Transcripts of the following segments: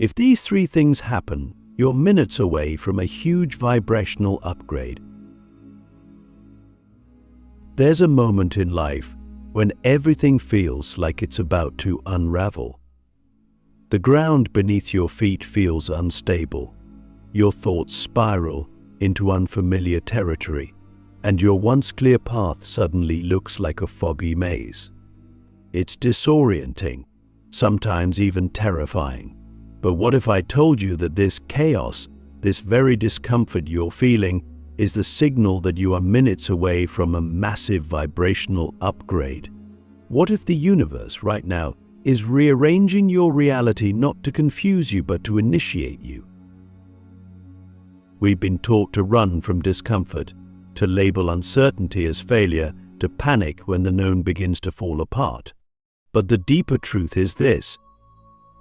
If these three things happen, you're minutes away from a huge vibrational upgrade. There's a moment in life when everything feels like it's about to unravel. The ground beneath your feet feels unstable. Your thoughts spiral into unfamiliar territory, and your once clear path suddenly looks like a foggy maze. It's disorienting, sometimes even terrifying. But what if I told you that this chaos, this very discomfort you're feeling, is the signal that you are minutes away from a massive vibrational upgrade? What if the universe right now is rearranging your reality not to confuse you but to initiate you? We've been taught to run from discomfort, to label uncertainty as failure, to panic when the known begins to fall apart. But the deeper truth is this: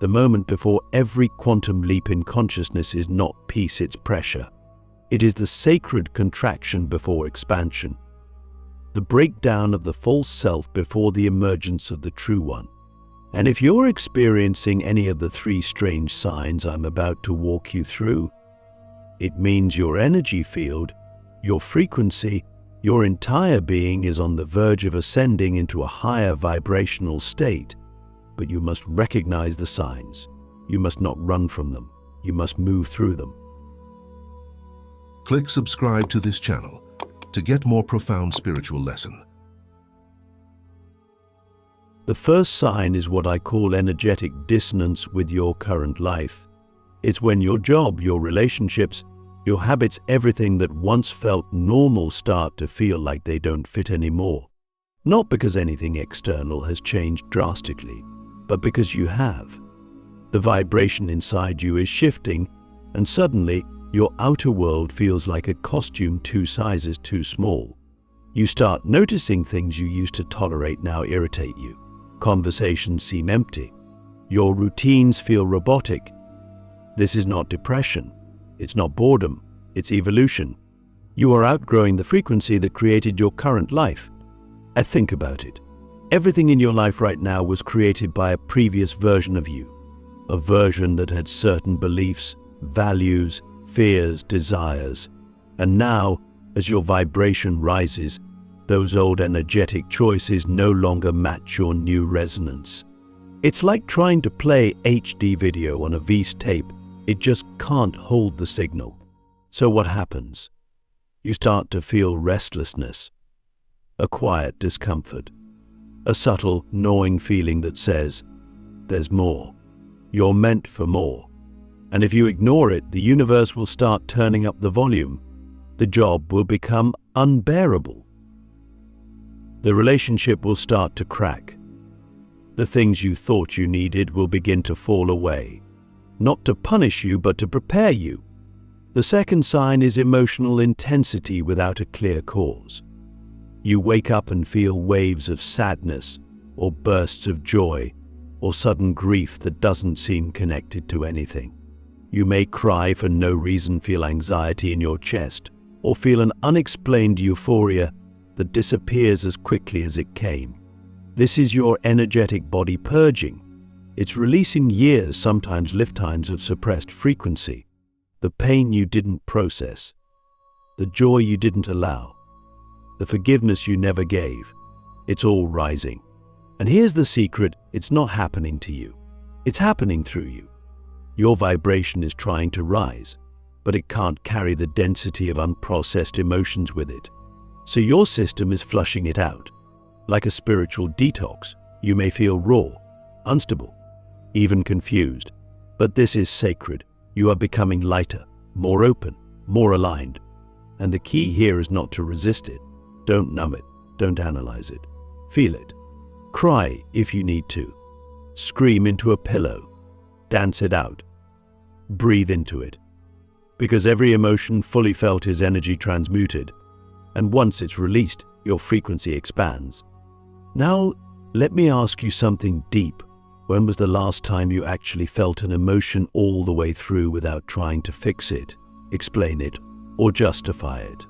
the moment before every quantum leap in consciousness is not peace, it's pressure. It is the sacred contraction before expansion, the breakdown of the false self before the emergence of the true one. And if you're experiencing any of the three strange signs I'm about to walk you through, it means your energy field, your frequency, your entire being is on the verge of ascending into a higher vibrational state. But you must recognize the signs. You must not run from them. You must move through them. Click subscribe to this channel to get more profound spiritual lesson. The first sign is what I call energetic dissonance with your current life. It's when your job, your relationships, your habits, everything that once felt normal start to feel like they don't fit anymore. Not because anything external has changed drastically, but because you have. The vibration inside you is shifting, and suddenly your outer world feels like a costume 2 sizes too small. You start noticing things you used to tolerate now irritate you. Conversations seem empty. Your routines feel robotic. This is not depression. It's not boredom. It's evolution. You are outgrowing the frequency that created your current life. And think about it. Everything in your life right now was created by a previous version of you. A version that had certain beliefs, values, fears, desires. And now, as your vibration rises, those old energetic choices no longer match your new resonance. It's like trying to play HD video on a VS tape. It just can't hold the signal. So what happens? You start to feel restlessness, a quiet discomfort, a subtle, gnawing feeling that says, there's more. You're meant for more. And if you ignore it, the universe will start turning up the volume. The job will become unbearable. The relationship will start to crack. The things you thought you needed will begin to fall away. Not to punish you, but to prepare you. The second sign is emotional intensity without a clear cause. You wake up and feel waves of sadness, or bursts of joy, or sudden grief that doesn't seem connected to anything. You may cry for no reason, feel anxiety in your chest, or feel an unexplained euphoria that disappears as quickly as it came. This is your energetic body purging. It's releasing years, sometimes lifetimes of suppressed frequency. The pain you didn't process, the joy you didn't allow, the forgiveness you never gave. It's all rising. And here's the secret: it's not happening to you. It's happening through you. Your vibration is trying to rise, but it can't carry the density of unprocessed emotions with it. So your system is flushing it out. Like a spiritual detox, you may feel raw, unstable, even confused. But this is sacred. You are becoming lighter, more open, more aligned. And the key here is not to resist it. Don't numb it. Don't analyze it. Feel it. Cry if you need to. Scream into a pillow. Dance it out. Breathe into it. Because every emotion fully felt is energy transmuted. And once it's released, your frequency expands. Now, let me ask you something deep. When was the last time you actually felt an emotion all the way through without trying to fix it, explain it, or justify it?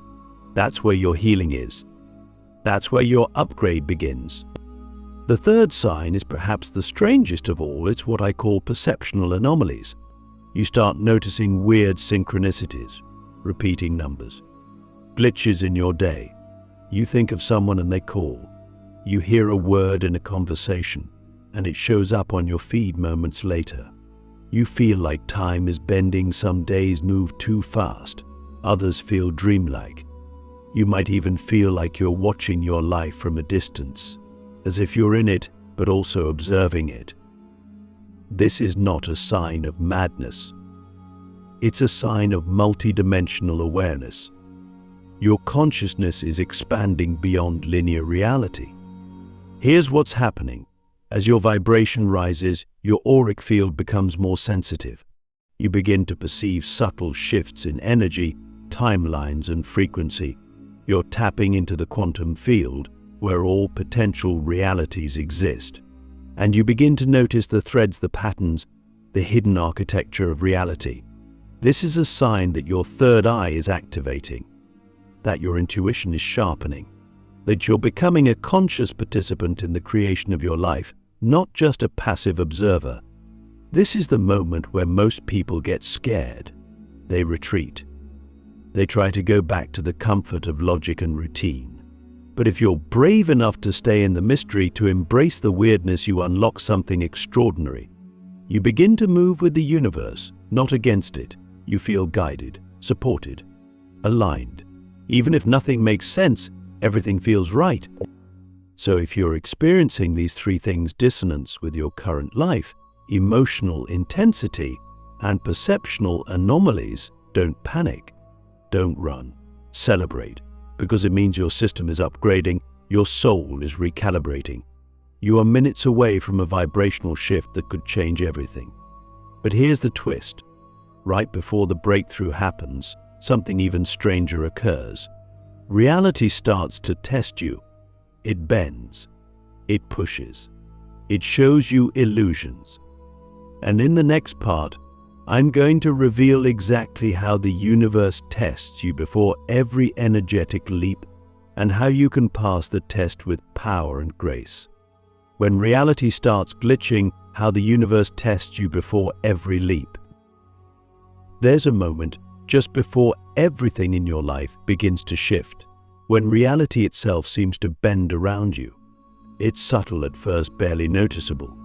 That's where your healing is. That's where your upgrade begins. The third sign is perhaps the strangest of all. It's what I call perceptual anomalies. You start noticing weird synchronicities, repeating numbers, glitches in your day. You think of someone and they call. You hear a word in a conversation and it shows up on your feed moments later. You feel like time is bending. Some days move too fast. Others feel dreamlike. You might even feel like you're watching your life from a distance, as if you're in it but also observing it. This is not a sign of madness. It's a sign of multidimensional awareness. Your consciousness is expanding beyond linear reality. Here's what's happening. As your vibration rises, your auric field becomes more sensitive. You begin to perceive subtle shifts in energy, timelines, and frequency. You're tapping into the quantum field, where all potential realities exist. And you begin to notice the threads, the patterns, the hidden architecture of reality. This is a sign that your third eye is activating, that your intuition is sharpening, that you're becoming a conscious participant in the creation of your life, not just a passive observer. This is the moment where most people get scared. They retreat. They try to go back to the comfort of logic and routine. But if you're brave enough to stay in the mystery, to embrace the weirdness, you unlock something extraordinary. You begin to move with the universe, not against it. You feel guided, supported, aligned. Even if nothing makes sense, everything feels right. So if you're experiencing these three things, dissonance with your current life, emotional intensity, and perceptual anomalies, don't panic. Don't run. Celebrate, because it means your system is upgrading, your soul is recalibrating. You are minutes away from a vibrational shift that could change everything. But here's the twist. Right before the breakthrough happens, something even stranger occurs. Reality starts to test you. It bends. It pushes. It shows you illusions. And in the next part, I'm going to reveal exactly how the universe tests you before every energetic leap and how you can pass the test with power and grace. When reality starts glitching, how the universe tests you before every leap. There's a moment just before everything in your life begins to shift, when reality itself seems to bend around you. It's subtle at first, barely noticeable.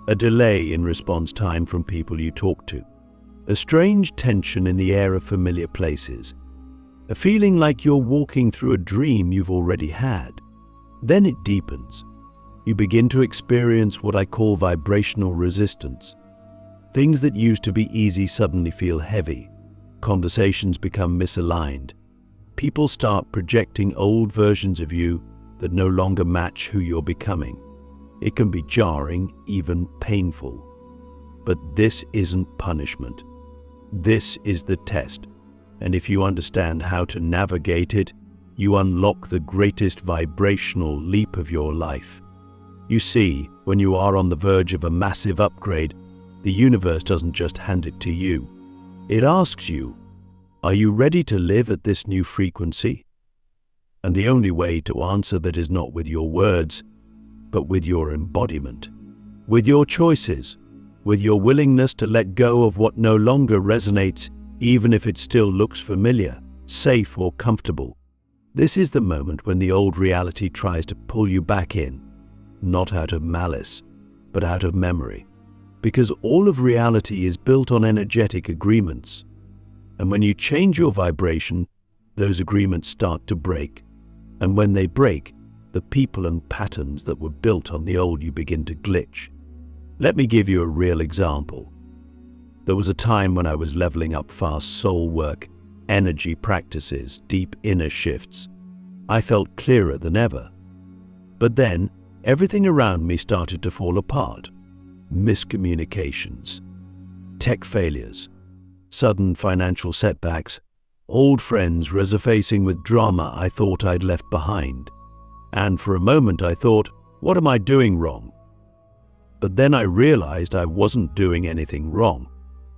A delay in response time from people you talk to. A strange tension in the air of familiar places. A feeling like you're walking through a dream you've already had. Then it deepens. You begin to experience what I call vibrational resistance. Things that used to be easy suddenly feel heavy. Conversations become misaligned. People start projecting old versions of you that no longer match who you're becoming. It can be jarring, even painful. But this isn't punishment. This is the test. And if you understand how to navigate it, you unlock the greatest vibrational leap of your life. You see, when you are on the verge of a massive upgrade, the universe doesn't just hand it to you. It asks you, are you ready to live at this new frequency? And the only way to answer that is not with your words, but with your embodiment, with your choices, with your willingness to let go of what no longer resonates, even if it still looks familiar, safe, or comfortable. This is the moment when the old reality tries to pull you back in, not out of malice, but out of memory. Because all of reality is built on energetic agreements. And when you change your vibration, those agreements start to break. And when they break, the people and patterns that were built on the old you begin to glitch. Let me give you a real example. There was a time when I was leveling up fast soul work, energy practices, deep inner shifts. I felt clearer than ever. But then, everything around me started to fall apart. Miscommunications, tech failures, sudden financial setbacks, old friends resurfacing with drama I thought I'd left behind. And for a moment I thought, what am I doing wrong? But then I realized I wasn't doing anything wrong.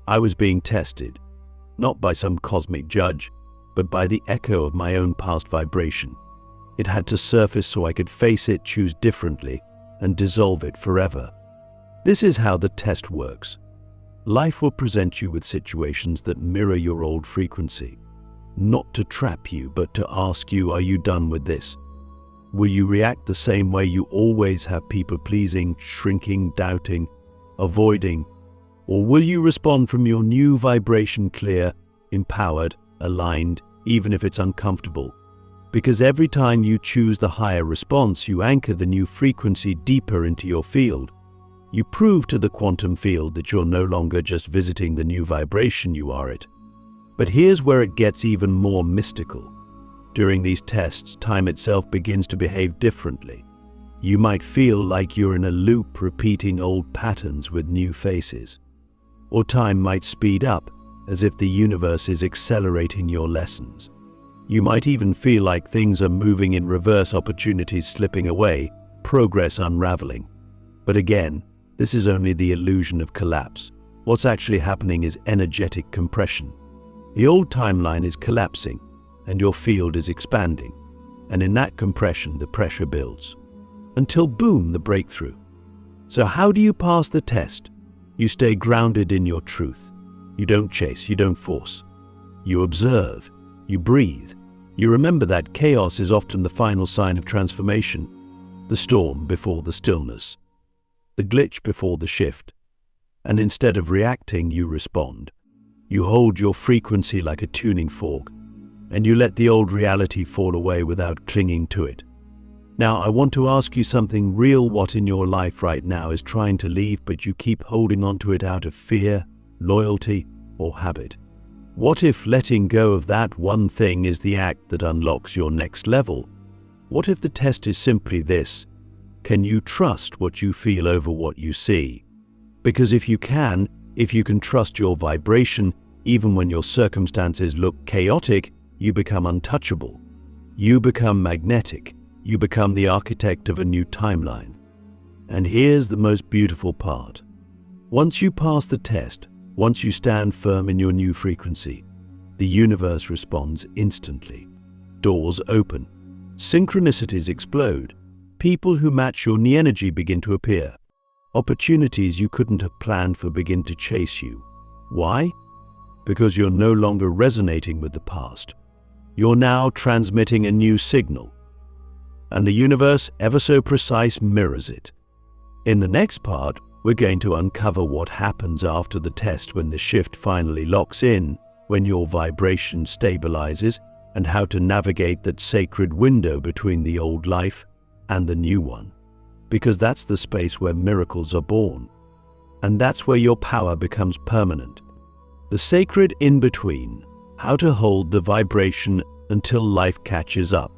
I was being tested, not by some cosmic judge, but by the echo of my own past vibration. It had to surface so I could face it, choose differently, and dissolve it forever. This is how the test works. Life will present you with situations that mirror your old frequency, not to trap you, but to ask you, are you done with this? Will you react the same way you always have, people-pleasing, shrinking, doubting, avoiding? Or will you respond from your new vibration, clear, empowered, aligned, even if it's uncomfortable? Because every time you choose the higher response, you anchor the new frequency deeper into your field. You prove to the quantum field that you're no longer just visiting the new vibration, you are it. But here's where it gets even more mystical. During these tests, time itself begins to behave differently. You might feel like you're in a loop, repeating old patterns with new faces. Or time might speed up, as if the universe is accelerating your lessons. You might even feel like things are moving in reverse, opportunities slipping away, progress unraveling. But again, this is only the illusion of collapse. What's actually happening is energetic compression. The old timeline is collapsing, and your field is expanding. And in that compression, the pressure builds. Until boom, the breakthrough. So how do you pass the test? You stay grounded in your truth. You don't chase, you don't force. You observe, you breathe. You remember that chaos is often the final sign of transformation. The storm before the stillness. The glitch before the shift. And instead of reacting, you respond. You hold your frequency like a tuning fork, and you let the old reality fall away without clinging to it. Now, I want to ask you something real. What in your life right now is trying to leave, but you keep holding on to it out of fear, loyalty, or habit? What if letting go of that one thing is the act that unlocks your next level? What if the test is simply this? Can you trust what you feel over what you see? Because if you can trust your vibration, even when your circumstances look chaotic, you become untouchable. You become magnetic. You become the architect of a new timeline. And here's the most beautiful part. Once you pass the test, once you stand firm in your new frequency, the universe responds instantly. Doors open. Synchronicities explode. People who match your energy begin to appear. Opportunities you couldn't have planned for begin to chase you. Why? Because you're no longer resonating with the past. You're now transmitting a new signal. And the universe, ever so precise, mirrors it. In the next part, we're going to uncover what happens after the test, when the shift finally locks in, when your vibration stabilizes, and how to navigate that sacred window between the old life and the new one. Because that's the space where miracles are born. And that's where your power becomes permanent. The sacred in-between, how to hold the vibration until life catches up.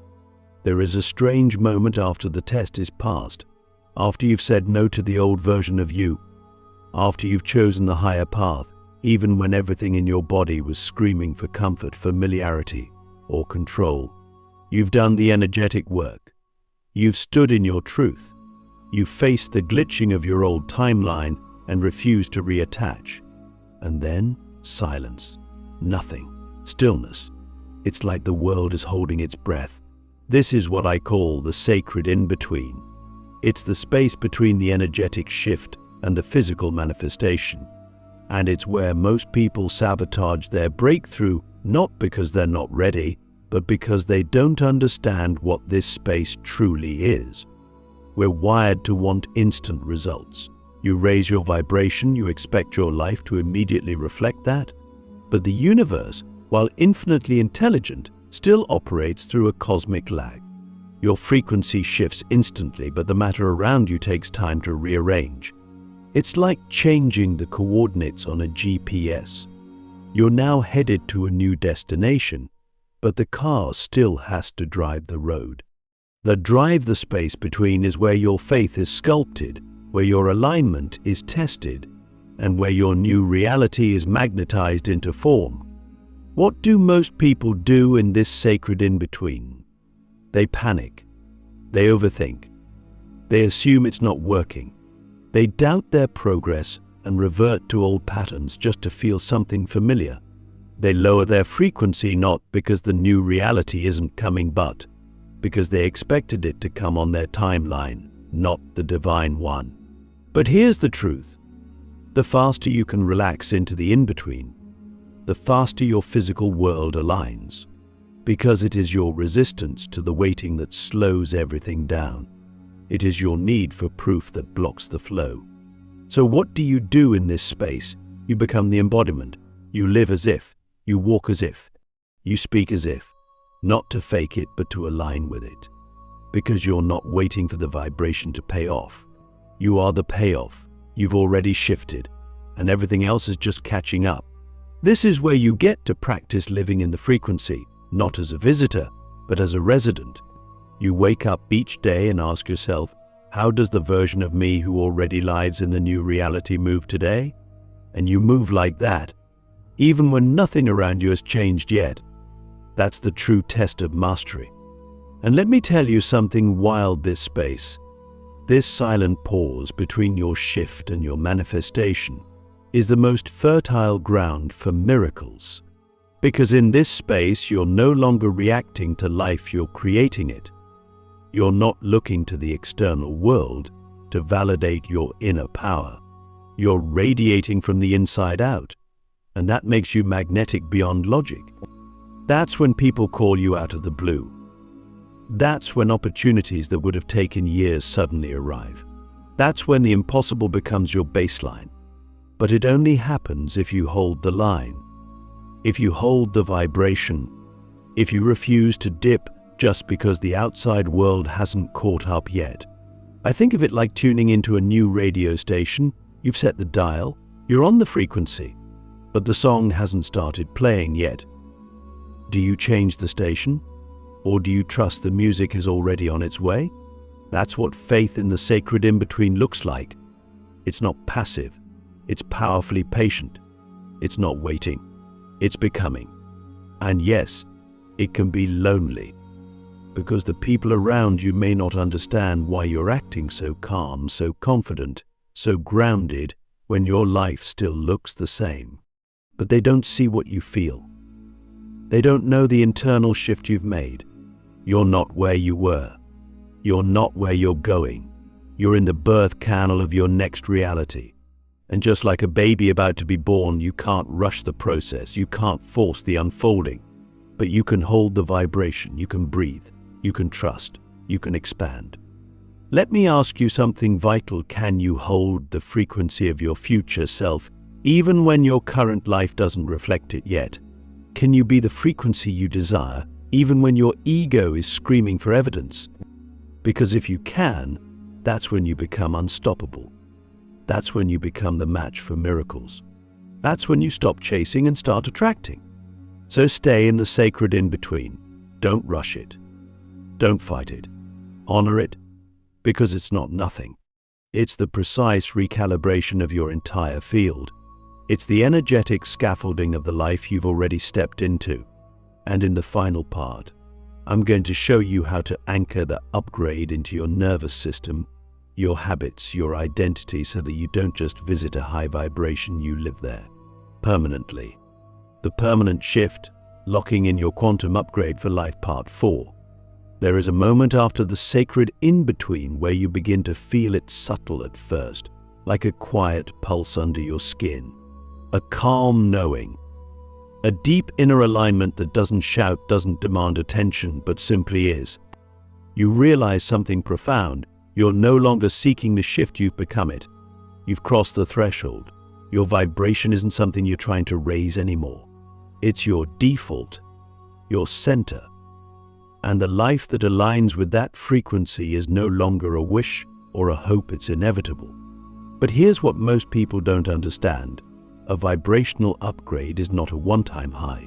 There is a strange moment after the test is passed, after you've said no to the old version of you, after you've chosen the higher path, even when everything in your body was screaming for comfort, familiarity, or control. You've done the energetic work. You've stood in your truth. You've faced the glitching of your old timeline and refused to reattach. And then silence. Nothing. Stillness. It's like the world is holding its breath. This is what I call the sacred in-between. It's the space between the energetic shift and the physical manifestation. And it's where most people sabotage their breakthrough, not because they're not ready, but because they don't understand what this space truly is. We're wired to want instant results. You raise your vibration, you expect your life to immediately reflect that. But the universe, while infinitely intelligent, still operates through a cosmic lag. Your frequency shifts instantly, but the matter around you takes time to rearrange. It's like changing the coordinates on a GPS. You're now headed to a new destination, but the car still has to drive the road. The space between is where your faith is sculpted, where your alignment is tested, and where your new reality is magnetized into form. What do most people do in this sacred in-between? They panic. They overthink. They assume it's not working. They doubt their progress and revert to old patterns just to feel something familiar. They lower their frequency not because the new reality isn't coming, but because they expected it to come on their timeline, not the divine one. But here's the truth. The faster you can relax into the in-between, the faster your physical world aligns, because it is your resistance to the waiting that slows everything down. It is your need for proof that blocks the flow. So what do you do in this space? You become the embodiment. You live as if. You walk as if. You speak as if. Not to fake it, but to align with it. Because you're not waiting for the vibration to pay off. You are the payoff. You've already shifted, and everything else is just catching up. This is where you get to practice living in the frequency, not as a visitor, but as a resident. You wake up each day and ask yourself, how does the version of me who already lives in the new reality move today? And you move like that, even when nothing around you has changed yet. That's the true test of mastery. And let me tell you something wild, this space. This silent pause between your shift and your manifestation is the most fertile ground for miracles. Because in this space, you're no longer reacting to life, you're creating it. You're not looking to the external world to validate your inner power. You're radiating from the inside out, and that makes you magnetic beyond logic. That's when people call you out of the blue. That's when opportunities that would have taken years suddenly arrive. That's when the impossible becomes your baseline. But it only happens if you hold the line, if you hold the vibration, if you refuse to dip just because the outside world hasn't caught up yet. I think of it like tuning into a new radio station. You've set the dial, you're on the frequency, but the song hasn't started playing yet. Do you change the station? Or do you trust the music is already on its way? That's what faith in the sacred in-between looks like. It's not passive. It's powerfully patient. It's not waiting. It's becoming. And yes, it can be lonely, because the people around you may not understand why you're acting so calm, so confident, so grounded when your life still looks the same. But they don't see what you feel. They don't know the internal shift you've made. You're not where you were. You're not where you're going. You're in the birth canal of your next reality. And just like a baby about to be born, you can't rush the process. You can't force the unfolding. But you can hold the vibration. You can breathe. You can trust. You can expand. Let me ask you something vital. Can you hold the frequency of your future self, even when your current life doesn't reflect it yet? Can you be the frequency you desire, even when your ego is screaming for evidence? Because if you can, that's when you become unstoppable. That's when you become the match for miracles. That's when you stop chasing and start attracting. So stay in the sacred in-between. Don't rush it. Don't fight it. Honor it, because it's not nothing. It's the precise recalibration of your entire field. It's the energetic scaffolding of the life you've already stepped into. And in the final part, I'm going to show you how to anchor the upgrade into your nervous system, your habits, your identity, so that you don't just visit a high vibration, you live there permanently. The permanent shift, locking in your quantum upgrade for life, part 4. There is a moment after the sacred in-between where you begin to feel it subtle at first, like a quiet pulse under your skin, a calm knowing, a deep inner alignment that doesn't shout, doesn't demand attention, but simply is. You realize something profound. You're no longer seeking the shift, you've become it. You've crossed the threshold. Your vibration isn't something you're trying to raise anymore. It's your default, your center. And the life that aligns with that frequency is no longer a wish or a hope, it's inevitable. But here's what most people don't understand. A vibrational upgrade is not a one-time high.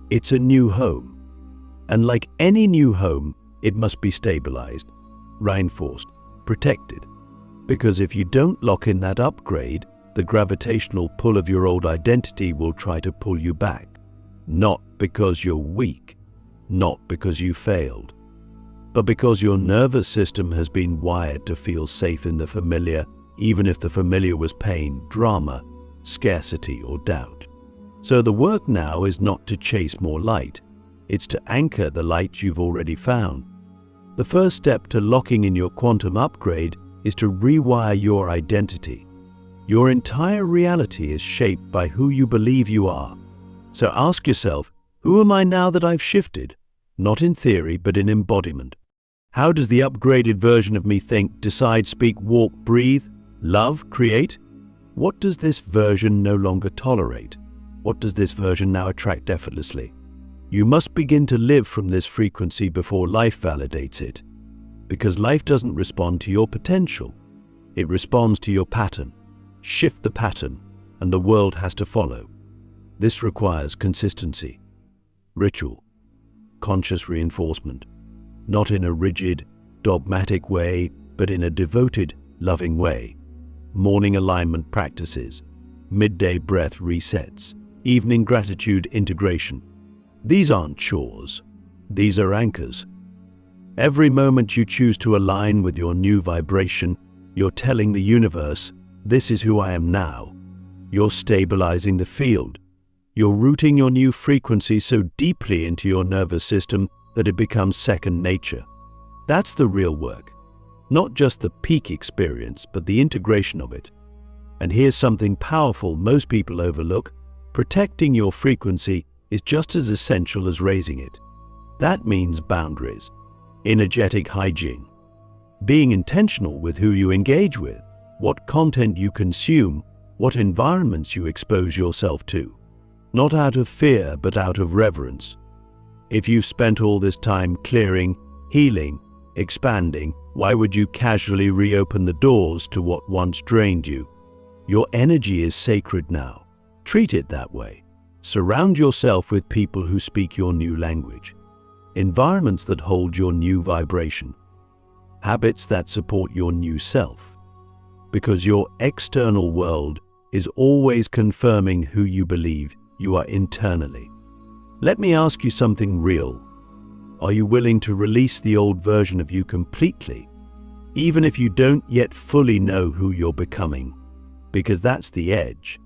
It's a new home. And like any new home, it must be stabilized, reinforced, protected. Because if you don't lock in that upgrade, the gravitational pull of your old identity will try to pull you back. Not because you're weak, not because you failed, but because your nervous system has been wired to feel safe in the familiar, even if the familiar was pain, drama, scarcity, or doubt. So the work now is not to chase more light, it's to anchor the light you've already found. The first step to locking in your quantum upgrade is to rewire your identity. Your entire reality is shaped by who you believe you are. So ask yourself, who am I now that I've shifted? Not in theory, but in embodiment. How does the upgraded version of me think, decide, speak, walk, breathe, love, create? What does this version no longer tolerate? What does this version now attract effortlessly? You must begin to live from this frequency before life validates it. Because life doesn't respond to your potential. It responds to your pattern. Shift the pattern, and the world has to follow. This requires consistency, ritual, conscious reinforcement, not in a rigid, dogmatic way, but in a devoted, loving way. Morning alignment practices, midday breath resets, evening gratitude integration. These aren't chores. These are anchors. Every moment you choose to align with your new vibration, you're telling the universe, this is who I am now. You're stabilizing the field. You're rooting your new frequency so deeply into your nervous system that it becomes second nature. That's the real work. Not just the peak experience, but the integration of it. And here's something powerful most people overlook. Protecting your frequency is just as essential as raising it. That means boundaries, energetic hygiene, being intentional with who you engage with, what content you consume, what environments you expose yourself to. Not out of fear, but out of reverence. If you've spent all this time clearing, healing, expanding, why would you casually reopen the doors to what once drained you? Your energy is sacred now. Treat it that way. Surround yourself with people who speak your new language, environments that hold your new vibration, habits that support your new self. Because your external world is always confirming who you believe you are internally. Let me ask you something real. Are you willing to release the old version of you completely, even if you don't yet fully know who you're becoming? Because that's the edge.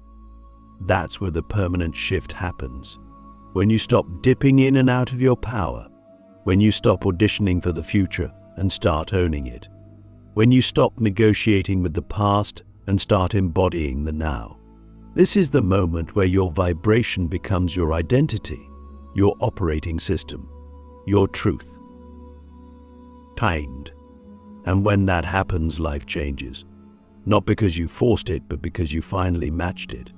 That's where the permanent shift happens. When you stop dipping in and out of your power. When you stop auditioning for the future and start owning it. When you stop negotiating with the past and start embodying the now. This is the moment where your vibration becomes your identity, your operating system, your truth. Kind. And when that happens, life changes. Not because you forced it, but because you finally matched it.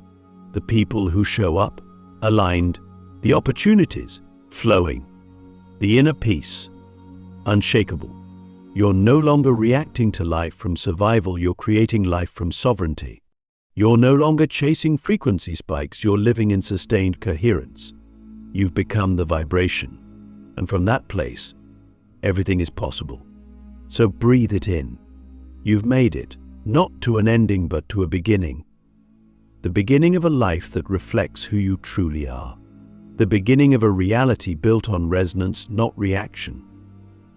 The people who show up, aligned, the opportunities, flowing, the inner peace, unshakable. You're no longer reacting to life from survival, you're creating life from sovereignty. You're no longer chasing frequency spikes, you're living in sustained coherence. You've become the vibration, and from that place, everything is possible. So breathe it in. You've made it, not to an ending but to a beginning. The beginning of a life that reflects who you truly are. The beginning of a reality built on resonance, not reaction.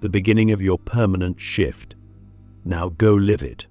The beginning of your permanent shift. Now go live it.